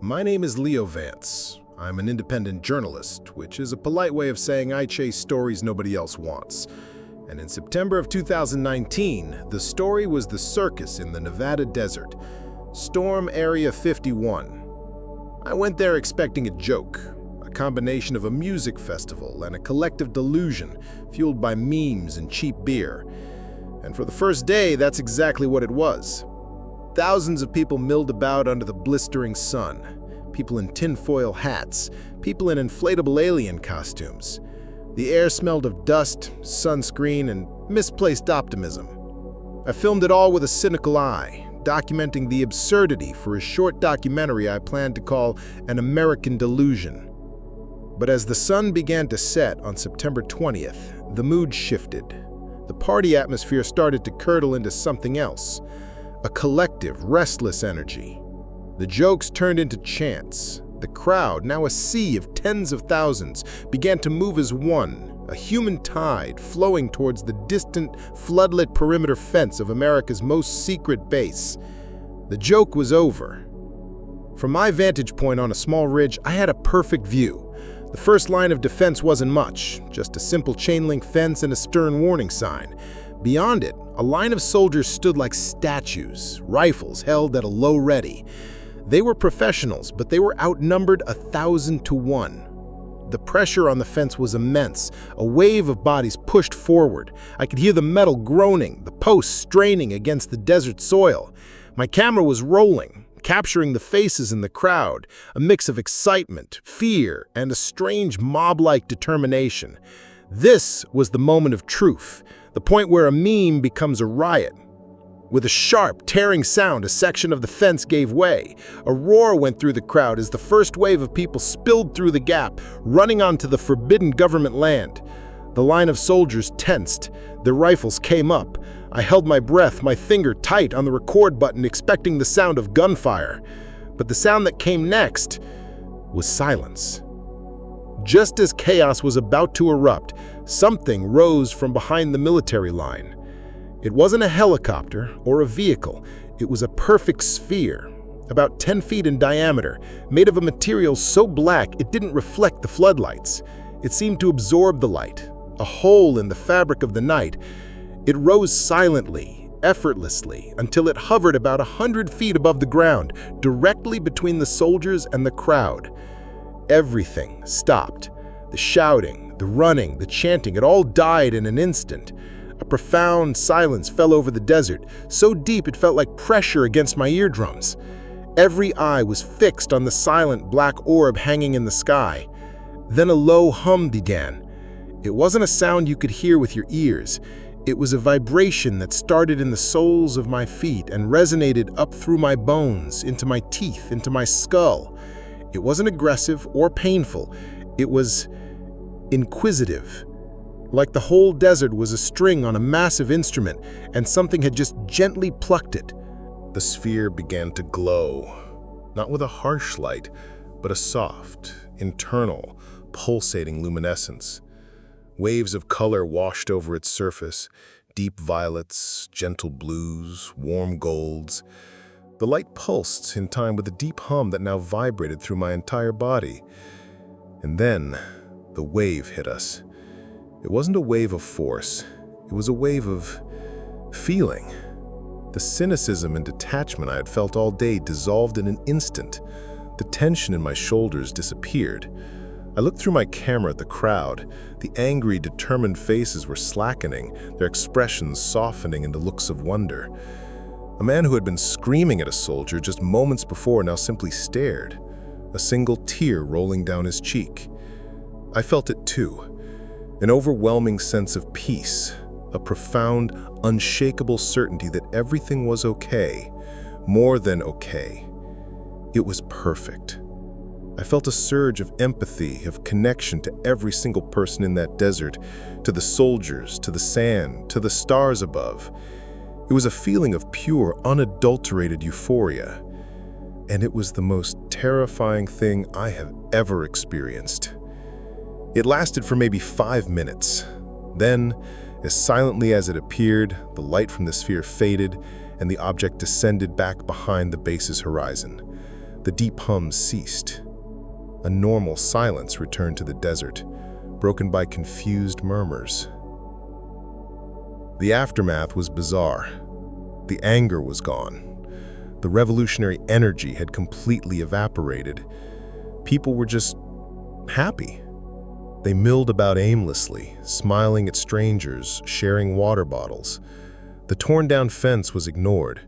My name is Leo Vance. I'm an independent journalist, which is a polite way of saying I chase stories nobody else wants. And in September of 2019, the story was the circus in the Nevada desert, Storm Area 51. I went there expecting a joke, a combination of a music festival and a collective delusion fueled by memes and cheap beer. And for the first day, that's exactly what it was. Thousands of people milled about under the blistering sun. People in tinfoil hats, people in inflatable alien costumes. The air smelled of dust, sunscreen, and misplaced optimism. I filmed it all with a cynical eye, documenting the absurdity for a short documentary I planned to call An American Delusion. But as the sun began to set on September 20th, the mood shifted. The party atmosphere started to curdle into something else. A collective, restless energy. The jokes turned into chants. The crowd, now a sea of tens of thousands, began to move as one, a human tide flowing towards the distant, floodlit perimeter fence of America's most secret base. The joke was over. From my vantage point on a small ridge, I had a perfect view. The first line of defense wasn't much, just a simple chain-link fence and a stern warning sign. Beyond it, a line of soldiers stood like statues, rifles held at a low ready. They were professionals, but they were outnumbered 1,000 to 1. The pressure on the fence was immense. A wave of bodies pushed forward. I could hear the metal groaning, the posts straining against the desert soil. My camera was rolling, capturing the faces in the crowd, a mix of excitement, fear, and a strange mob-like determination. This was the moment of truth, the point where a meme becomes a riot. With a sharp, tearing sound, a section of the fence gave way. A roar went through the crowd as the first wave of people spilled through the gap, running onto the forbidden government land. The line of soldiers tensed. Their rifles came up. I held my breath, my finger tight on the record button, expecting the sound of gunfire. But the sound that came next was silence. Just as chaos was about to erupt, something rose from behind the military line. It wasn't a helicopter or a vehicle. It was a perfect sphere, about 10 feet in diameter, made of a material so black it didn't reflect the floodlights. It seemed to absorb the light, a hole in the fabric of the night. It rose silently, effortlessly, until it hovered about 100 feet above the ground, directly between the soldiers and the crowd. Everything stopped. The shouting, the running, the chanting, it all died in an instant. A profound silence fell over the desert, so deep it felt like pressure against my eardrums. Every eye was fixed on the silent black orb hanging in the sky. Then a low hum began. It wasn't a sound you could hear with your ears. It was a vibration that started in the soles of my feet and resonated up through my bones, into my teeth, into my skull. It wasn't aggressive or painful. It was inquisitive. Like the whole desert was a string on a massive instrument, and something had just gently plucked it. The sphere began to glow, not with a harsh light, but a soft, internal, pulsating luminescence. Waves of color washed over its surface, deep violets, gentle blues, warm golds. The light pulsed in time with a deep hum that now vibrated through my entire body. And then, the wave hit us. It wasn't a wave of force. It was a wave of feeling. The cynicism and detachment I had felt all day dissolved in an instant. The tension in my shoulders disappeared. I looked through my camera at the crowd. The angry, determined faces were slackening, their expressions softening into looks of wonder. A man who had been screaming at a soldier just moments before now simply stared, a single tear rolling down his cheek. I felt it too. An overwhelming sense of peace, a profound, unshakable certainty that everything was okay, more than okay. It was perfect. I felt a surge of empathy, of connection to every single person in that desert, to the soldiers, to the sand, to the stars above. It was a feeling of pure, unadulterated euphoria, and it was the most terrifying thing I have ever experienced. It lasted for maybe 5 minutes. Then, as silently as it appeared, the light from the sphere faded and the object descended back behind the base's horizon. The deep hums ceased. A normal silence returned to the desert, broken by confused murmurs. The aftermath was bizarre. The anger was gone. The revolutionary energy had completely evaporated. People were just happy. They milled about aimlessly, smiling at strangers, sharing water bottles. The torn-down fence was ignored.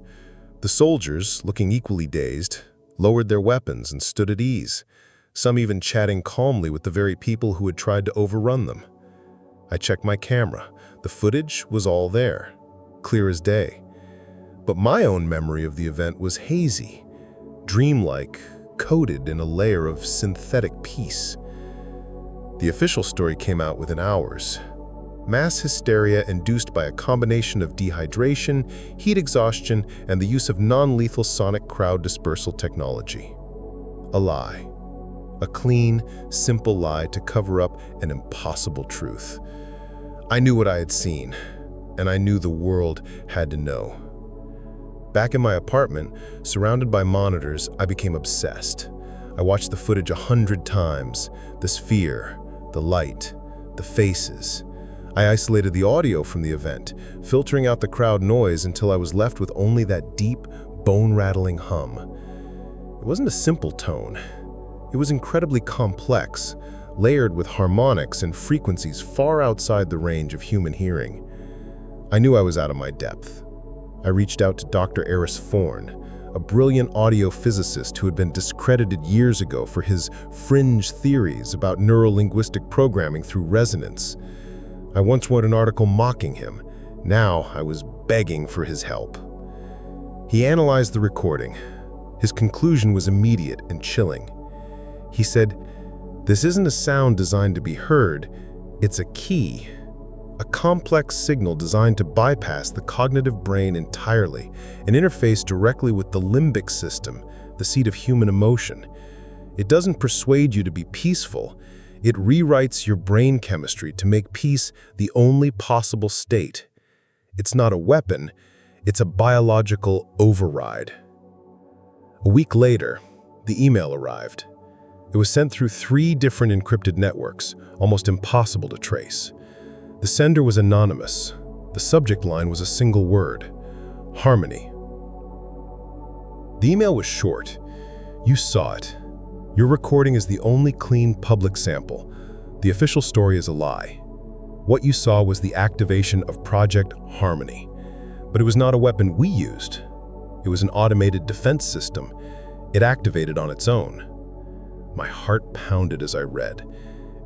The soldiers, looking equally dazed, lowered their weapons and stood at ease, some even chatting calmly with the very people who had tried to overrun them. I checked my camera. The footage was all there, clear as day. But my own memory of the event was hazy, dreamlike, coated in a layer of synthetic peace. The official story came out within hours. Mass hysteria induced by a combination of dehydration, heat exhaustion, and the use of non-lethal sonic crowd dispersal technology. A lie. A clean, simple lie to cover up an impossible truth. I knew what I had seen, and I knew the world had to know. Back in my apartment, surrounded by monitors, I became obsessed. I watched the footage 100 times, the sphere, the light, the faces. I isolated the audio from the event, filtering out the crowd noise until I was left with only that deep, bone-rattling hum. It wasn't a simple tone. It was incredibly complex, layered with harmonics and frequencies far outside the range of human hearing. I knew I was out of my depth. I reached out to Dr. Eris Forn, a brilliant audio-physicist who had been discredited years ago for his fringe theories about neuro-linguistic programming through resonance. I once wrote an article mocking him. Now I was begging for his help. He analyzed the recording. His conclusion was immediate and chilling. He said, "This isn't a sound designed to be heard, it's a key. A complex signal designed to bypass the cognitive brain entirely and interface directly with the limbic system, the seat of human emotion. It doesn't persuade you to be peaceful. It rewrites your brain chemistry to make peace the only possible state. It's not a weapon, it's a biological override." A week later, the email arrived. It was sent through 3 different encrypted networks, almost impossible to trace. The sender was anonymous. The subject line was a single word: harmony. The email was short. "You saw it. Your recording is the only clean public sample. The official story is a lie. What you saw was the activation of Project Harmony. But it was not a weapon we used. It was an automated defense system. It activated on its own." My heart pounded as I read.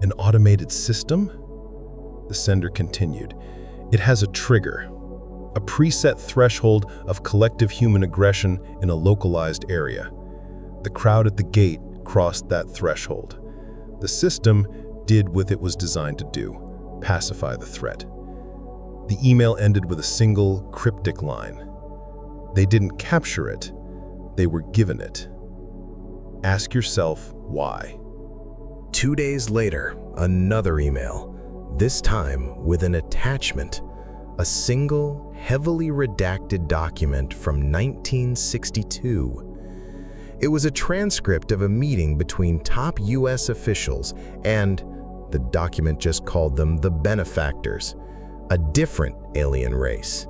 An automated system? The sender continued. "It has a trigger, a preset threshold of collective human aggression in a localized area. The crowd at the gate crossed that threshold. The system did what it was designed to do: pacify the threat." The email ended with a single cryptic line. They didn't capture it, they were given it. Ask yourself why. 2 days later, another email, this time with an attachment, a single, heavily redacted document from 1962. It was a transcript of a meeting between top US officials and, the document just called them, the benefactors, a different alien race.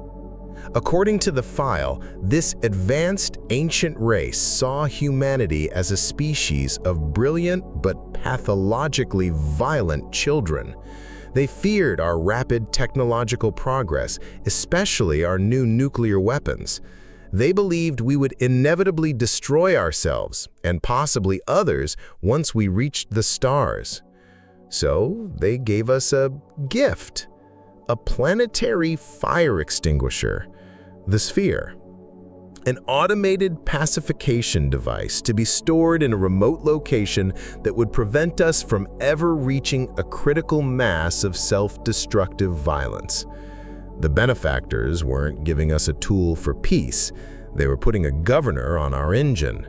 According to the file, this advanced ancient race saw humanity as a species of brilliant but pathologically violent children. They feared our rapid technological progress, especially our new nuclear weapons. They believed we would inevitably destroy ourselves, and possibly others, once we reached the stars. So they gave us a gift, a planetary fire extinguisher, the Sphere, an automated pacification device to be stored in a remote location that would prevent us from ever reaching a critical mass of self-destructive violence. The benefactors weren't giving us a tool for peace, they were putting a governor on our engine.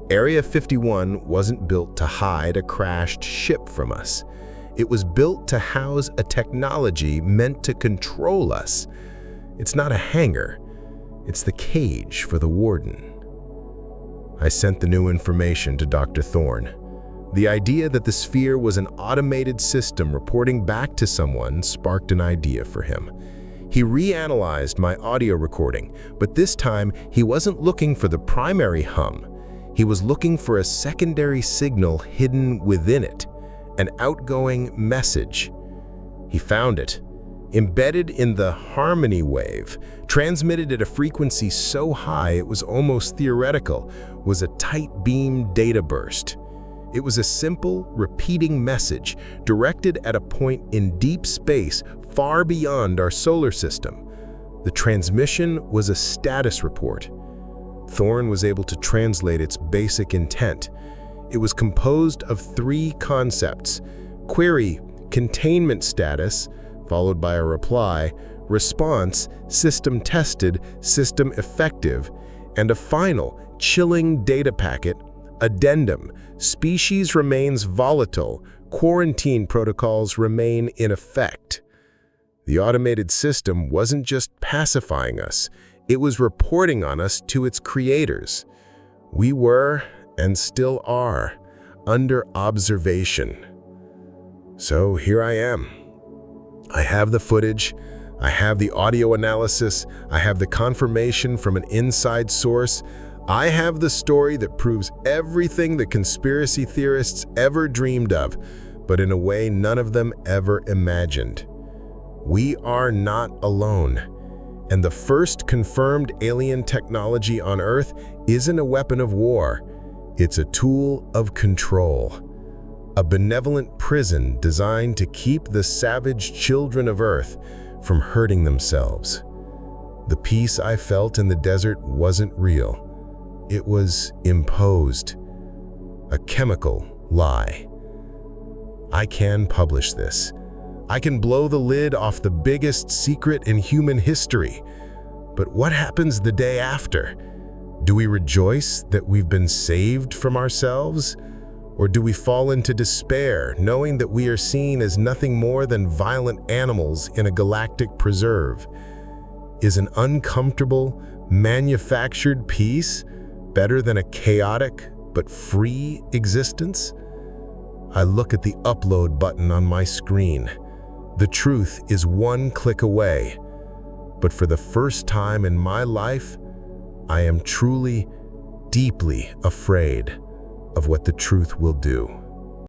Area 51 wasn't built to hide a crashed ship from us. It was built to house a technology meant to control us. It's not a hangar, it's the cage for the warden. I sent the new information to Dr. Thorne. The idea that the sphere was an automated system reporting back to someone sparked an idea for him. He reanalyzed my audio recording, but this time he wasn't looking for the primary hum. He was looking for a secondary signal hidden within it, an outgoing message. He found it. Embedded in the harmony wave, transmitted at a frequency so high it was almost theoretical, was a tight beam data burst. It was a simple, repeating message directed at a point in deep space far beyond our solar system. The transmission was a status report. Thorne was able to translate its basic intent. It was composed of 3 concepts: query, containment status, followed by a reply, response, system tested, system effective, and a final, chilling data packet, addendum, species remains volatile, quarantine protocols remain in effect. The automated system wasn't just pacifying us, it was reporting on us to its creators. We were, and still are, under observation. So here I am. I have the footage, I have the audio analysis, I have the confirmation from an inside source. I have the story that proves everything the conspiracy theorists ever dreamed of, but in a way none of them ever imagined. We are not alone, and the first confirmed alien technology on Earth isn't a weapon of war. It's a tool of control. A benevolent prison designed to keep the savage children of Earth from hurting themselves. The peace I felt in the desert wasn't real. It was imposed, a chemical lie. I can publish this. I can blow the lid off the biggest secret in human history. But what happens the day after? Do we rejoice that we've been saved from ourselves? Or do we fall into despair, knowing that we are seen as nothing more than violent animals in a galactic preserve? Is an uncomfortable, manufactured peace better than a chaotic but free existence? I look at the upload button on my screen. The truth is one click away. But for the first time in my life, I am truly, deeply afraid of what the truth will do.